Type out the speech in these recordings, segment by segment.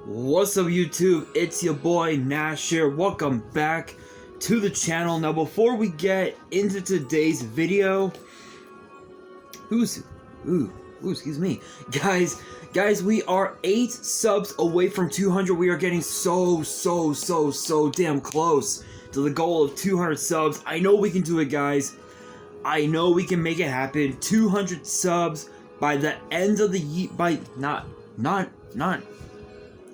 What's up YouTube, it's your boy Nash here. Welcome back to the channel. Now before we get into today's video, excuse me. Guys, we are 8 subs away from 200. We are getting so damn close to the goal of 200 subs. I know we can do it, guys. I know we can make it happen. 200 subs by the end of the year, by not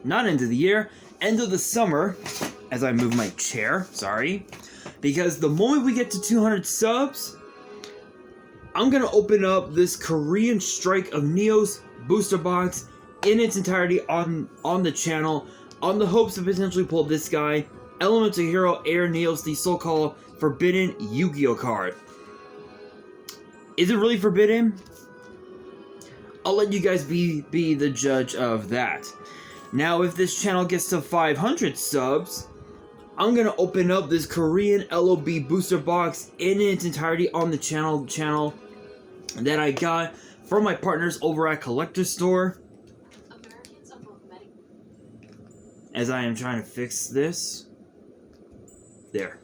end of the year, end of the summer, as I move my chair, sorry, because the moment we get to 200 subs, I'm gonna open up this Korean Strike of Neos booster box in its entirety on the channel, on the hopes to potentially pull this guy, Elemental Hero Air Neos, the so-called forbidden Yu-Gi-Oh card. Is it really forbidden? I'll let you guys be the judge of that. Now, if this channel gets to 500 subs, I'm gonna open up this Korean LOB booster box in its entirety on the channel that I got from my partners over at Collector Store. As I am trying to fix this. There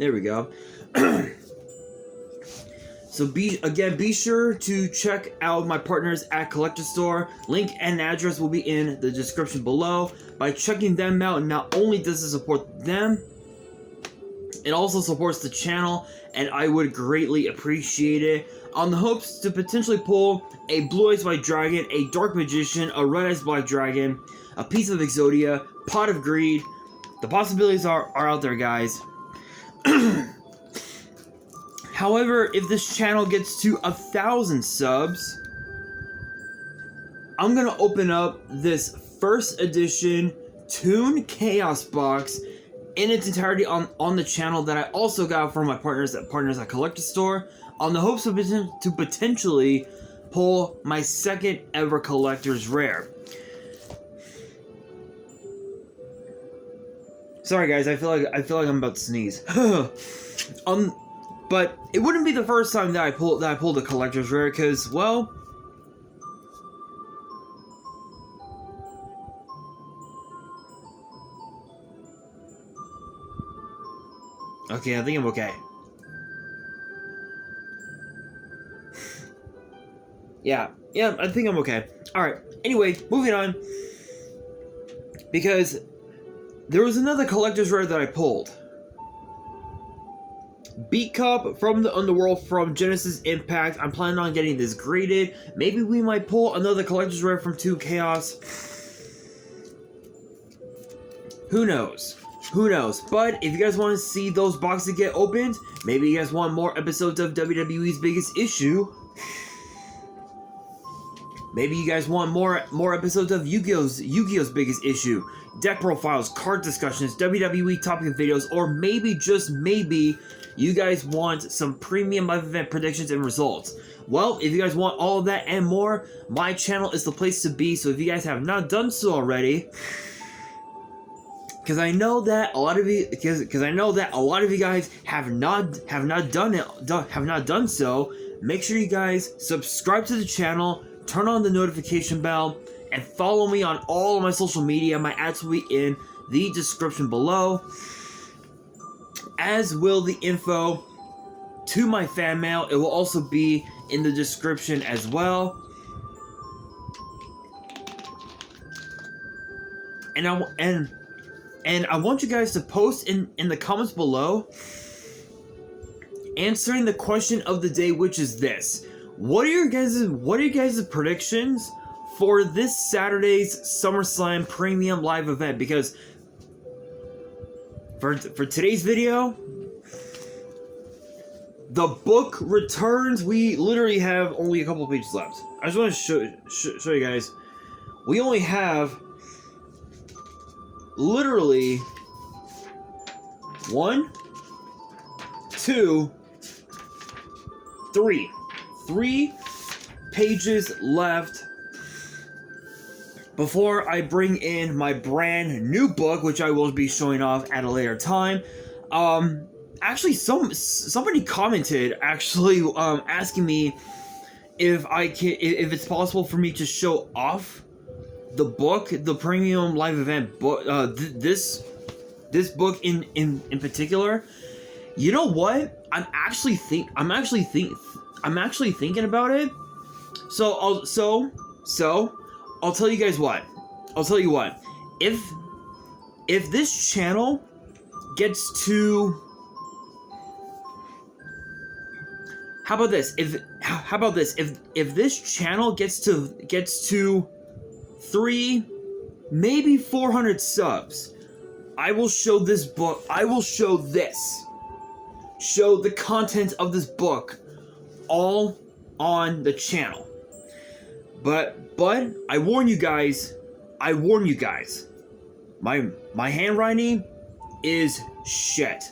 we go. So be sure to check out my partners at Collector Store. Link and address will be in the description below. By checking them out, not only does it support them, it also supports the channel, and I would greatly appreciate it. On the hopes to potentially pull a Blue Eyes White Dragon, a Dark Magician, a Red Eyes Black Dragon, a piece of Exodia, Pot of Greed. The possibilities are out there, guys. However, if this channel gets to 1,000 subs, I'm gonna open up this first edition Toon Chaos box in its entirety on the channel that I also got from my partners at Collector Store, on the hopes of to potentially pull my second ever collector's rare. Sorry guys, I feel like I'm about to sneeze. But it wouldn't be the first time that I pulled a collector's rare, because, well, okay, I think I'm okay. Yeah, I think I'm okay. Alright, anyway, moving on. Because there was another collector's rare that I pulled. Beat Cup from the Underworld from Genesis Impact. I'm planning on getting this graded. Maybe we might pull another collector's rare from 2 Chaos. Who knows? But if you guys want to see those boxes get opened, maybe you guys want more episodes of WWE's Biggest Issue. Maybe you guys want more episodes of Yu-Gi-Oh's Biggest Issue, deck profiles, card discussions, WWE topic videos, or maybe, just maybe, you guys want some premium live event predictions and results. Well, if you guys want all of that and more, my channel is the place to be. So if you guys have not done so already, because I know that a lot of you guys have not done so, make sure you guys subscribe to the channel, turn on the notification bell, and follow me on all of my social media. My ads will be in the description below, as will the info to my fan mail. It will also be in the description as well. And I want you guys to post in the comments below, answering the question of the day, which is this: What are your guys' predictions for this Saturday's SummerSlam Premium Live event? Because for today's video, the book returns. We literally have only a couple pages left. I just want to show you guys. We only have literally 1, 2, 3 pages left before I bring in my brand new book, which I will be showing off at a later time. Actually, somebody commented asking me if it's possible for me to show off the book, the premium live event book, this book in particular, you know what? I'm actually thinking about it. So I'll tell you guys what. I'll tell you what. If this channel gets to, how about this? If this channel gets to 3, maybe 400 subs, I will show this book. I will show the content of this book all on the channel. But I warn you guys. My handwriting is shit.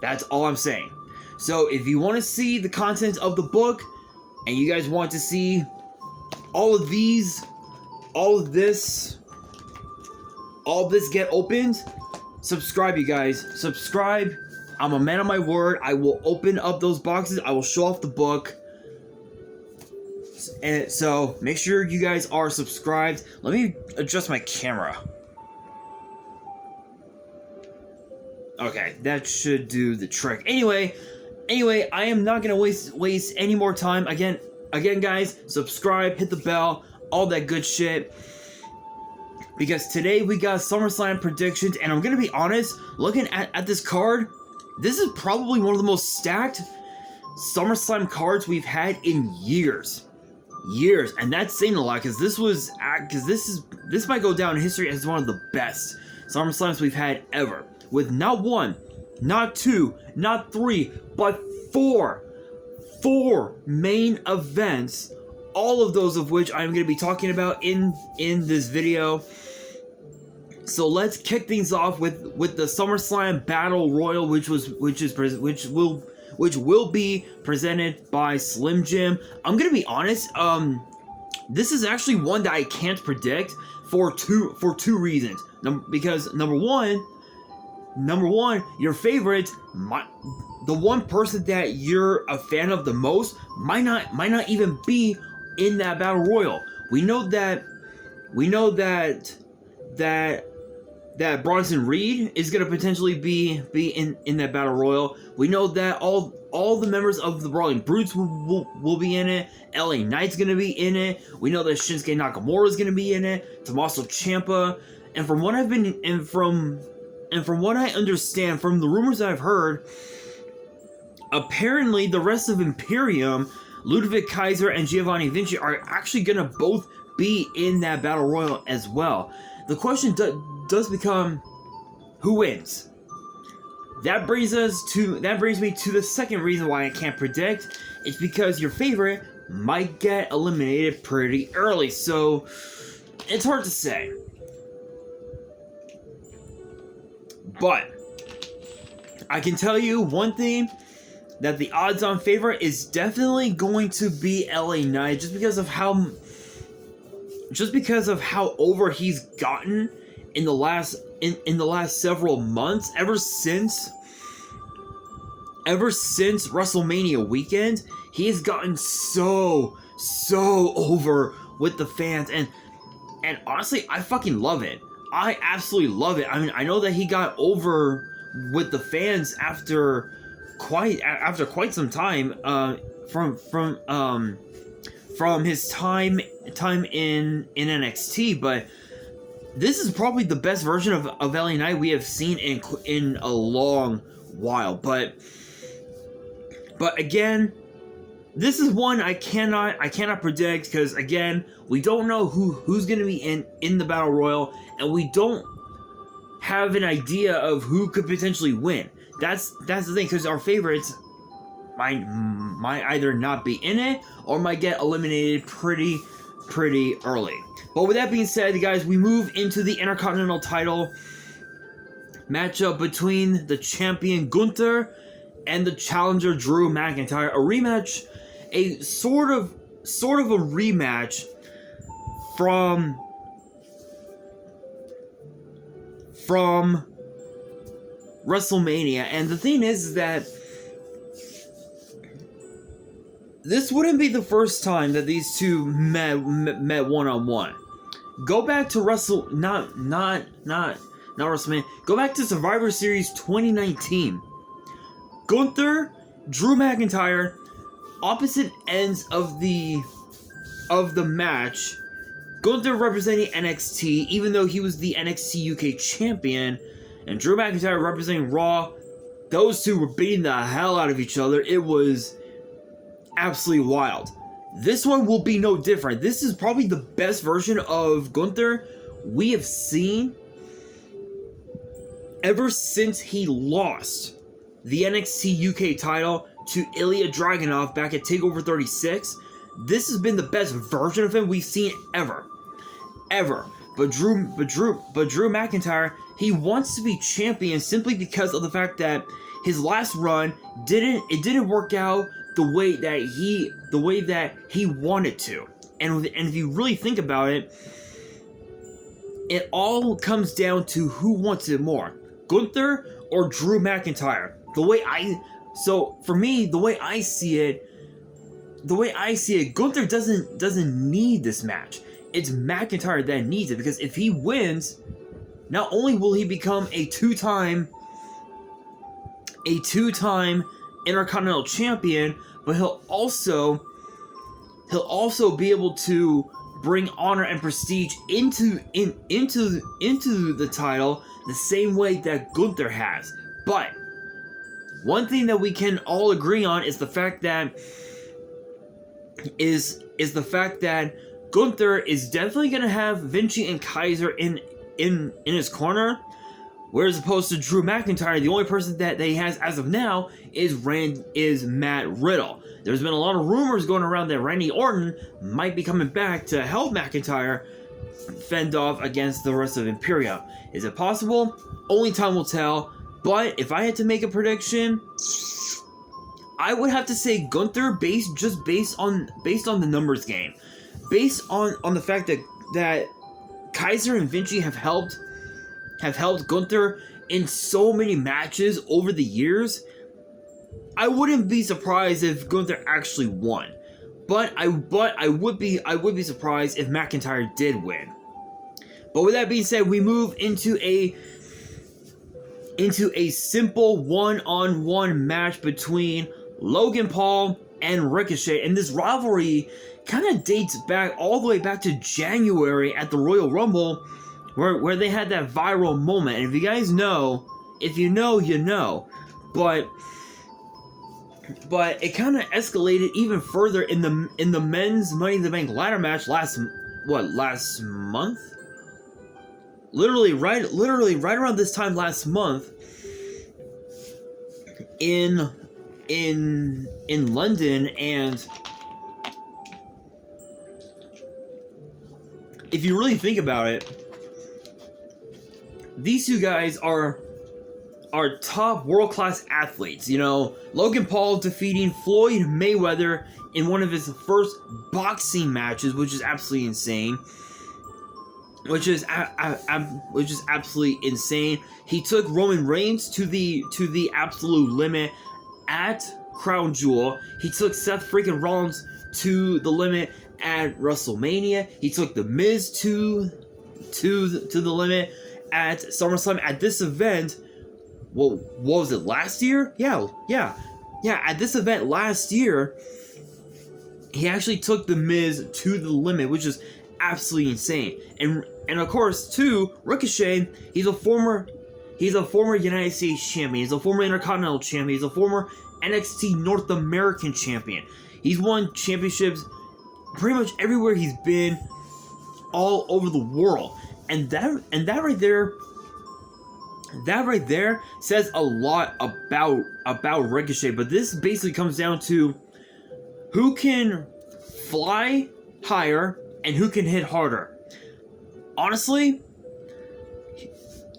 That's all I'm saying. So if you want to see the content of the book, and you guys want to see all of this get opened, subscribe, you guys. Subscribe. I'm a man of my word. I will open up those boxes. I will show off the book. And so make sure you guys are subscribed. Let me adjust my camera. Okay, that should do the trick. Anyway, I am not gonna waste any more time. Again, guys, subscribe, hit the bell, all that good shit. Because today we got SummerSlam predictions, and I'm gonna be honest, looking at this card, this is probably one of the most stacked SummerSlam cards we've had in years. And that's saying a lot, because this might go down in history as one of the best SummerSlams we've had ever, with not 1, not 2, not 3, but 4 main events, all of those of which I'm going to be talking about in this video. So let's kick things off with the SummerSlam Battle Royal, which will be presented by Slim Jim. I'm gonna be honest. This is actually one that I can't predict for two reasons. Because number one, your favorite, the one person that you're a fan of the most, might not even be in that Battle Royal. We know that Bronson Reed is going to potentially be in that Battle Royal. We know that all the members of the Brawling Brutes will be in it. LA Knight's going to be in it. We know that Shinsuke Nakamura is going to be in it. Tommaso Ciampa. And from what I understand, from the rumors that I've heard, apparently the rest of Imperium, Ludwig Kaiser and Giovanni Vinci, are actually going to both be in that Battle Royal as well. The question does become, who wins? That brings me to the second reason why I can't predict. It's because your favorite might get eliminated pretty early, so it's hard to say. But I can tell you one thing, that the odds-on favorite is definitely going to be LA Knight, just because of how over he's gotten in the last several months, ever since WrestleMania weekend. He has gotten so over with the fans, and honestly, I fucking love it. I absolutely love it. I mean, I know that he got over with the fans after quite some time, from his time in NXT, but this is probably the best version of LA Knight we have seen in a long while. But again, this is one I cannot predict, because again, we don't know who's going to be in the Battle Royal, and we don't have an idea of who could potentially win. That's the thing, because our favorites might either not be in it or might get eliminated pretty early. But with that being said, guys, we move into the Intercontinental title matchup between the champion Gunther and the challenger Drew McIntyre. A rematch, a sort of a rematch from WrestleMania. And the thing is that this wouldn't be the first time that these two met one-on-one. Go back to not WrestleMania. Go back to Survivor Series 2019. Gunther, Drew McIntyre, opposite ends of the match. Gunther representing NXT, even though he was the NXT UK champion, and Drew McIntyre representing Raw. Those two were beating the hell out of each other. It was absolutely wild. This one will be no different. This is probably the best version of Gunther we have seen ever since he lost the NXT UK title to Ilya Dragunov back at TakeOver 36. This has been the best version of him we've seen ever. But Drew McIntyre, he wants to be champion simply because of the fact that his last run didn't work out the way that he wanted to. And if you really think about it, it all comes down to who wants it more, Gunther or Drew McIntyre. So for me, the way I see it, Gunther doesn't need this match. It's McIntyre that needs it, because if he wins, not only will he become a two-time Intercontinental Champion, but he'll also be able to bring honor and prestige into the title the same way that Gunther has. But one thing that we can all agree on is the fact that Gunther is definitely gonna have Vinci and Kaiser in his corner, whereas opposed to Drew McIntyre, the only person that he has as of now is Matt Riddle. There's been a lot of rumors going around that Randy Orton might be coming back to help McIntyre fend off against the rest of Imperium. Is it possible? Only time will tell. But if I had to make a prediction, I would have to say Gunther based on the numbers game. Based on the fact that Kaiser and Vinci have helped Gunther in so many matches over the years, I wouldn't be surprised if Gunther actually won. But I would be surprised if McIntyre did win. But with that being said, we move into a simple one-on-one match between Logan Paul and Ricochet, and this rivalry kind of dates back all the way back to January at the Royal Rumble, where they had that viral moment. And if you guys know, if you know, you know. But it kind of escalated even further in the men's Money in the Bank ladder match last month? Literally right around this time last month in London. And if you really think about it, these two guys are top world-class athletes. You know, Logan Paul defeating Floyd Mayweather in one of his first boxing matches, which is absolutely insane. Which is absolutely insane. He took Roman Reigns to the absolute limit at Crown Jewel. He took Seth freaking Rollins to the limit at WrestleMania. He took The Miz to the limit at SummerSlam. At this event, what was it, last year? Yeah. At this event last year, he actually took The Miz to the limit, which is absolutely insane. And of course, too, Ricochet, he's a former United States champion. He's a former Intercontinental champion. He's a former NXT North American champion. He's won championships pretty much everywhere he's been, all over the world. And that right there says a lot about Ricochet. But this basically comes down to who can fly higher and who can hit harder. Honestly,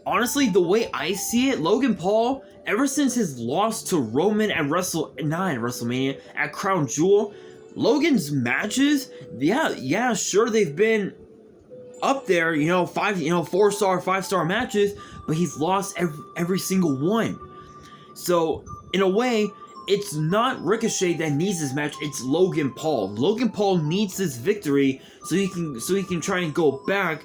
the way I see it, Logan Paul, ever since his loss to Roman at WrestleMania, at Crown Jewel, Logan's matches, yeah, sure, they've been up there, 4-star, 5-star matches, but he's lost every single one. So, in a way, it's not Ricochet that needs this match, it's Logan Paul. Logan Paul needs this victory so he can try and go back,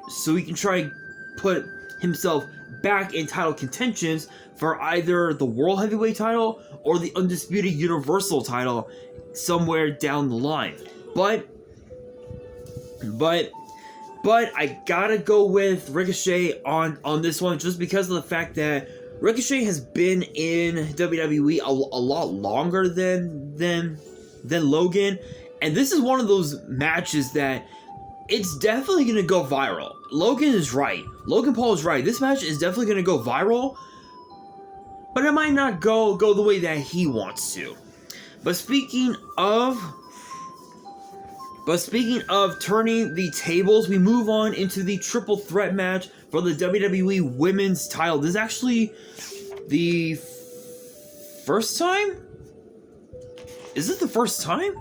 so he can try and put himself back in title contentions for either the World Heavyweight title or the Undisputed Universal title somewhere down the line. But I gotta go with Ricochet on this one, just because of the fact that Ricochet has been in WWE a lot longer than Logan, and this is one of those matches that it's definitely gonna go viral. Logan is right. Logan Paul is right. This match is definitely gonna go viral, but it might not go the way that he wants to. But speaking of turning the tables, we move on into the triple threat match for the WWE Women's title. This is actually the first time? Is it the first time?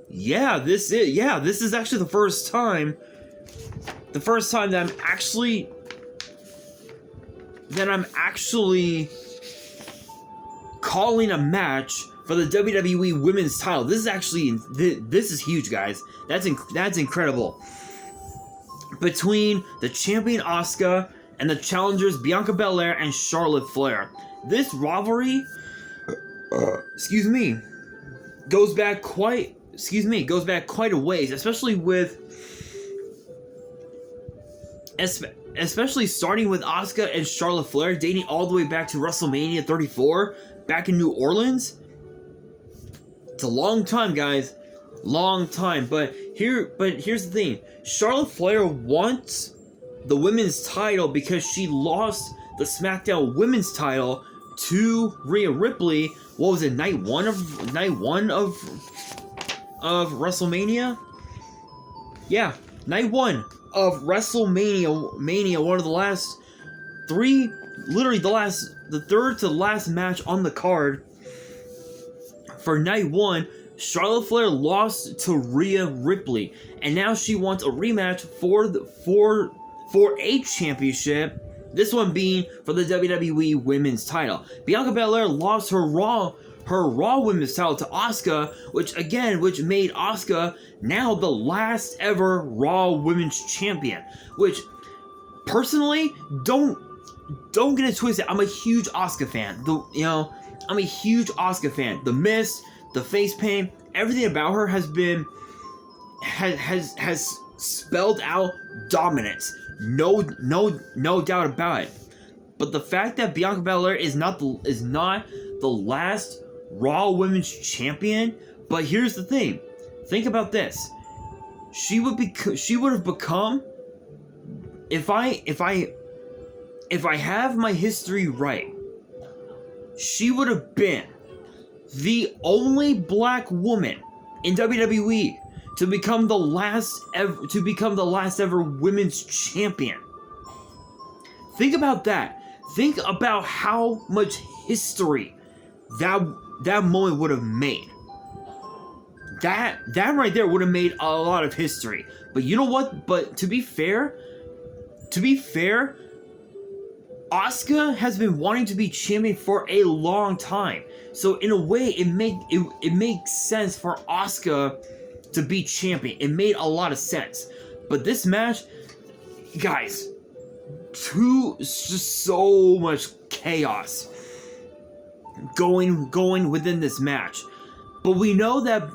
Yeah, this is actually the first time. The first time that I'm actually calling a match for the WWE Women's title. This is huge, guys. That's incredible. Between the champion Asuka and the challengers Bianca Belair and Charlotte Flair. This rivalry, goes back quite a ways, especially starting with Asuka and Charlotte Flair, dating all the way back to WrestleMania 34, back in New Orleans. It's a long time, guys. Long time. But here's the thing. Charlotte Flair wants the women's title because she lost the SmackDown Women's title to Rhea Ripley. What was it? Night one of WrestleMania? Yeah, night one of WrestleMania. One of the last three, literally the third to last match on the card. For night one, Charlotte Flair lost to Rhea Ripley, and now she wants a rematch for a championship. This one being for the WWE Women's title. Bianca Belair lost her Raw Women's title to Asuka, which made Asuka now the last ever Raw Women's champion. Which, personally, don't get it twisted. I'm a huge Asuka fan. I'm a huge Asuka fan. The mist, the face paint, everything about her has spelled out dominance. No doubt about it. But the fact that Bianca Belair is not the last Raw Women's champion. But here's the thing. Think about this. She would have become, if I have my history right, she would have been the only black woman in WWE to become the last ever women's champion. Think about that. Think about how much history that moment would have made. That right there would have made a lot of history. But you know what? But to be fair, Asuka has been wanting to be champion for a long time. So in a way, it makes sense for Asuka to be champion. It made a lot of sense. But this match, guys, just so much chaos going within this match. But we know that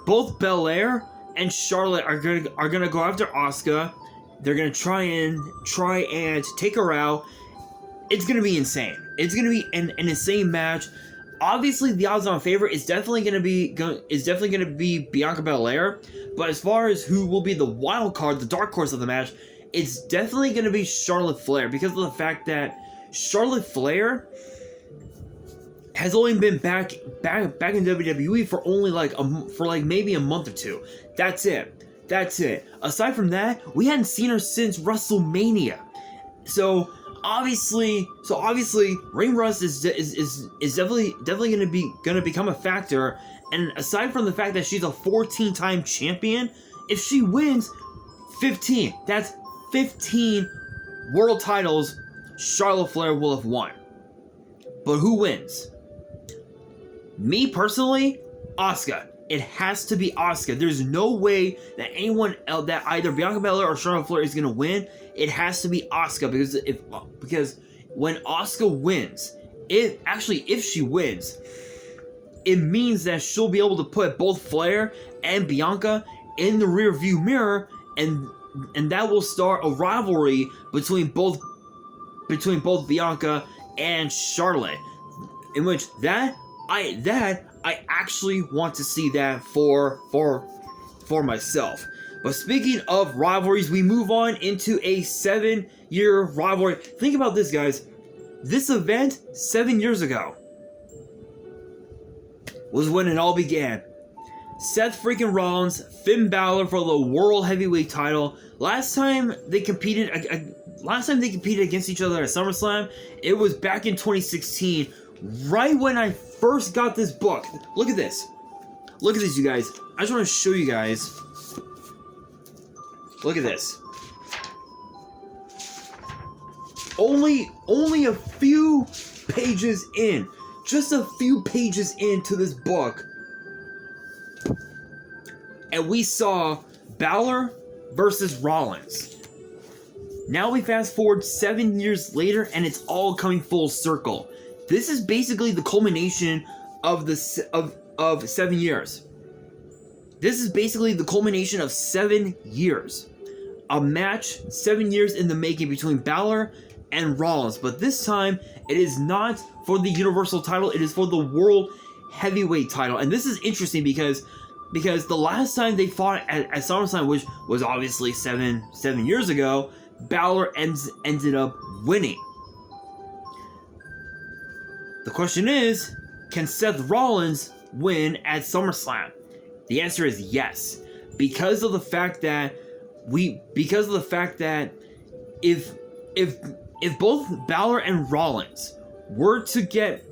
both Belair and Charlotte are gonna go after Asuka. They're gonna try and take her out. It's gonna be insane. It's gonna be an insane match. Obviously, the odds-on favorite is definitely gonna be Bianca Belair. But as far as who will be the wild card, the dark horse of the match, it's definitely gonna be Charlotte Flair, because of the fact that Charlotte Flair has only been back in WWE for only maybe a month or two. That's it. Aside from that, we hadn't seen her since WrestleMania. So obviously, ring rust is definitely gonna become a factor. And aside from the fact that she's a 14-time champion, if she wins 15, that's 15 world titles Charlotte Flair will have won. But who wins? Me personally, Asuka. It has to be Asuka. There's no way that anyone else, that either Bianca Belair or Charlotte Flair is gonna win. It has to be Asuka because when Asuka wins, if she wins, it means that she'll be able to put both Flair and Bianca in the rearview mirror, and that will start a rivalry between both Bianca and Charlotte. In which I actually want to see that for myself. But speaking of rivalries, we move on into a 7-year rivalry. Think about this, guys. This event 7 years ago was when it all began. Seth freaking Rollins, Finn Balor for the World Heavyweight title. Last time they competed against each other at SummerSlam, it was back in 2016, right when I first got this book. Look at this. Look at this, you guys. I just want to show you guys. Look at this. Only a few pages in. Just a few pages into this book. And we saw Balor versus Rollins. Now we fast forward 7 years later, and it's all coming full circle. This is basically the culmination of 7 years. This is basically the culmination of 7 years. A match 7 years in the making between Balor and Rollins. But this time, it is not for the Universal title, it is for the World Heavyweight title. And this is interesting because the last time they fought at SummerSlam, which was obviously seven years ago, Balor ended up winning. The question is, can Seth Rollins win at SummerSlam? The answer is yes, because of the fact that if both Balor and Rollins were to get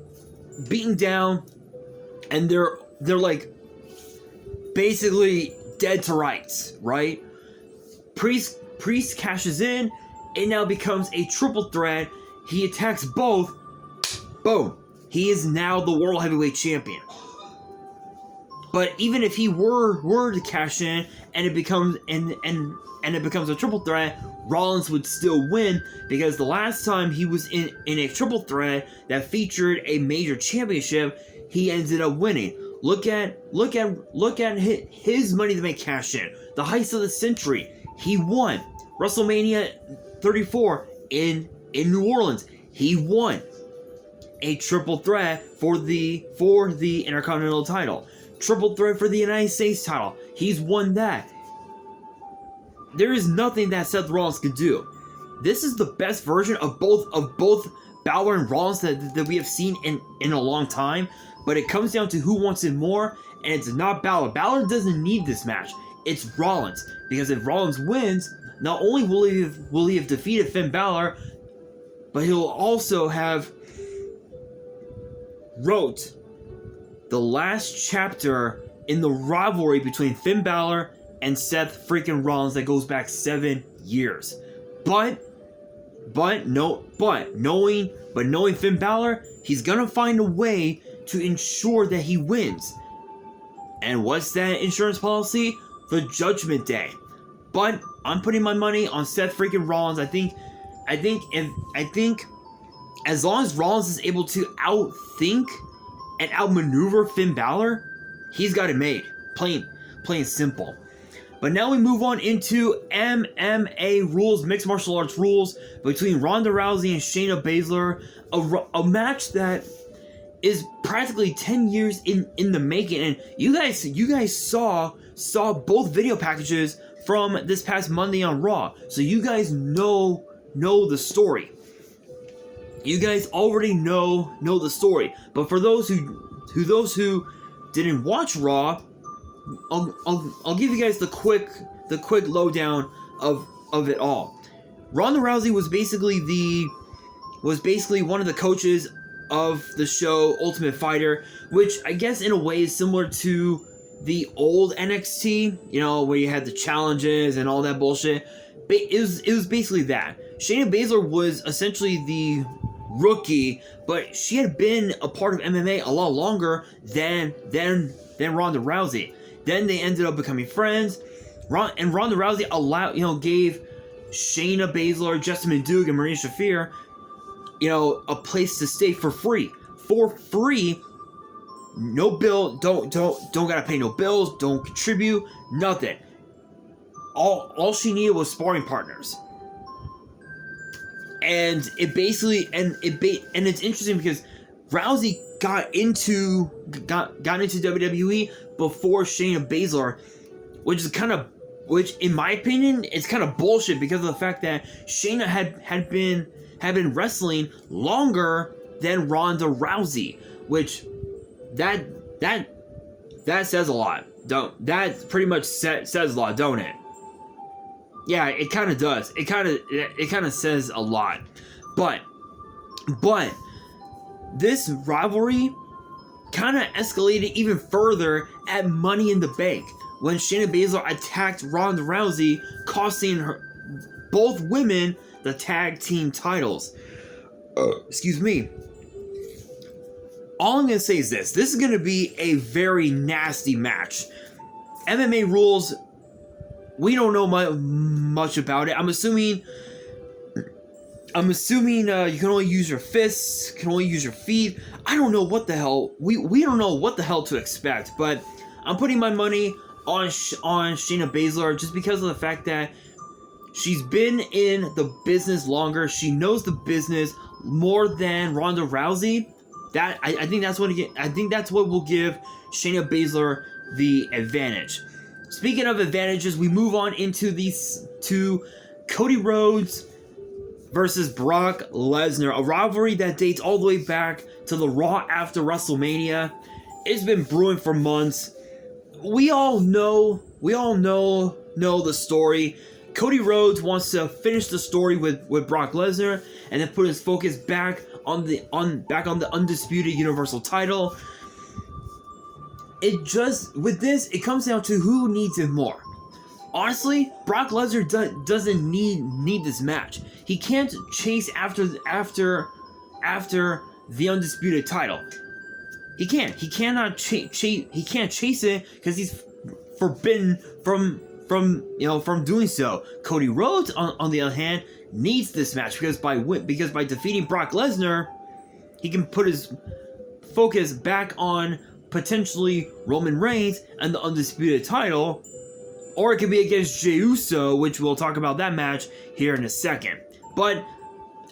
beaten down and they're like basically dead to rights, right? Priest cashes in, it now becomes a triple threat. He attacks both. Boom. He is now the World Heavyweight Champion. But even if he were to cash in and it becomes a triple threat, Rollins would still win, because the last time he was in a triple threat that featured a major championship, he ended up winning. Look at his Money to Bank cash in, the heist of the century. He won WrestleMania 34 in New Orleans. He won a triple threat for the Intercontinental title, triple threat for the United States title. He's won that. There is nothing that Seth Rollins could do. This is the best version of both Balor and Rollins that we have seen in a long time. But it comes down to who wants it more, and it's not Balor. Balor doesn't need this match. It's Rollins, because if Rollins wins, not only will he have defeated Finn Balor, but he'll also have wrote the last chapter in the rivalry between Finn Balor and Seth freaking Rollins that goes back 7 years. But knowing Finn Balor, he's gonna find a way to ensure that he wins. And what's that insurance policy? The Judgment Day. But I'm putting my money on Seth freaking Rollins. I think as long as Rollins is able to outthink and outmaneuver Finn Balor, he's got it made. Plain and simple. But now we move on into MMA rules, mixed martial arts rules, between Ronda Rousey and Shayna Baszler. A match that is practically 10 years in the making. And you guys saw both video packages from this past Monday on Raw. So you guys know the story. You guys already know the story. But for those who didn't watch Raw, I'll give you guys the quick lowdown of it all. Ronda Rousey was basically one of the coaches of the show Ultimate Fighter, which I guess in a way is similar to the old NXT, where you had the challenges and all that bullshit. it was basically that. Shayna Baszler was essentially the rookie, but she had been a part of MMA a lot longer than Ronda Rousey. Then they ended up becoming friends. And Ronda Rousey gave Shayna Baszler, Jessamyn Duke, and Marina Shafir, a place to stay for free. For free. No bill, don't gotta pay no bills, don't contribute, nothing. All she needed was sparring partners. And it basically and it's interesting because Rousey got into WWE before Shayna Baszler, which in my opinion is kind of bullshit because of the fact that Shayna had been wrestling longer than Ronda Rousey, which that says a lot. That pretty much says a lot, don't it? Yeah, it kind of does. It kind of says a lot. But this rivalry kind of escalated even further at Money in the Bank when Shayna Baszler attacked Ronda Rousey, costing both women the tag team titles. Excuse me. All I'm going to say is this. This is going to be a very nasty match. MMA rules, we don't know much about it. I'm assuming you can only use your fists, can only use your feet. I don't know what the hell. We don't know what the hell to expect, but I'm putting my money on Shayna Baszler just because of the fact that she's been in the business longer. She knows the business more than Ronda Rousey. I think that's what will give Shayna Baszler the advantage. Speaking of advantages, we move on into these two: Cody Rhodes versus Brock Lesnar, a rivalry that dates all the way back to the Raw after WrestleMania. It's been brewing for months. We all know the story. Cody Rhodes wants to finish the story with Brock Lesnar and then put his focus back on the undisputed Universal title. With this, it comes down to who needs it more. Honestly, Brock Lesnar doesn't need this match. He can't chase after the undisputed title. He can't. He cannot he can't chase it because he's forbidden from doing so. Cody Rhodes, on the other hand, needs this match because by defeating Brock Lesnar, he can put his focus back on potentially Roman Reigns and the undisputed title, or it could be against Jey Uso, which we'll talk about that match here in a second. But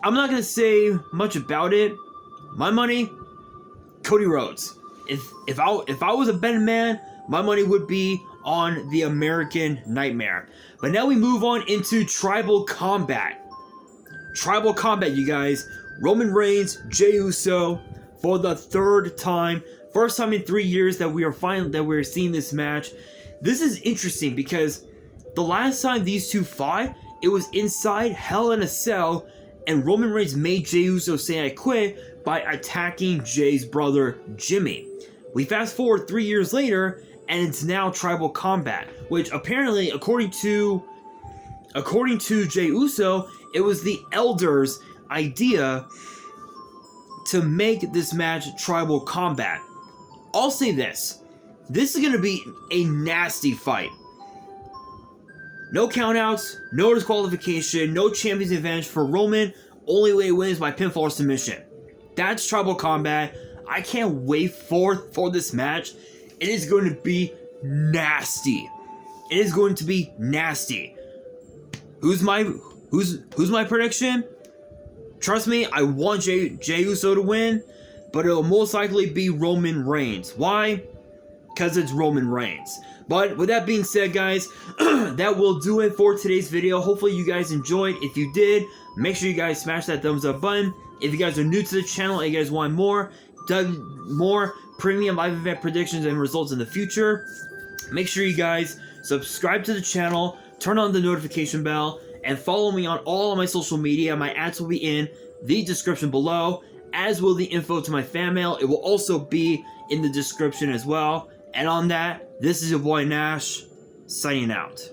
I'm not gonna say much about it. My money, Cody Rhodes. If I was a betting man, my money would be on the American Nightmare. But now we move on into Tribal Combat. Tribal Combat, you guys. Roman Reigns, Jey Uso, for the third time. First time in 3 years that we're seeing this match. This is interesting because the last time these two fought, it was inside Hell in a Cell, and Roman Reigns made Jey Uso say I quit by attacking Jey's brother Jimmy. We fast forward 3 years later, and it's now Tribal Combat, which apparently, according to Jey Uso, it was the Elders' idea to make this match Tribal Combat. I'll say this. This is going to be a nasty fight. No countouts, no disqualification, no champion's advantage for Roman. Only way he wins by pinfall or submission. That's Tribal Combat. I can't wait for this match. It is going to be nasty. It is going to be nasty. Who's my prediction? Trust me, I want Jey Uso to win, but it'll most likely be Roman Reigns. Why? Because it's Roman Reigns. But with that being said, guys, that will do it for today's video. Hopefully you guys enjoyed. If you did, make sure you guys smash that thumbs up button. If you guys are new to the channel and you guys want more premium live event predictions and results in the future, make sure you guys subscribe to the channel, turn on the notification bell, and follow me on all of my social media. My ads will be in the description below, as will the info to my fan mail. It will also be in the description as well. And on that, this is your boy Nash, signing out.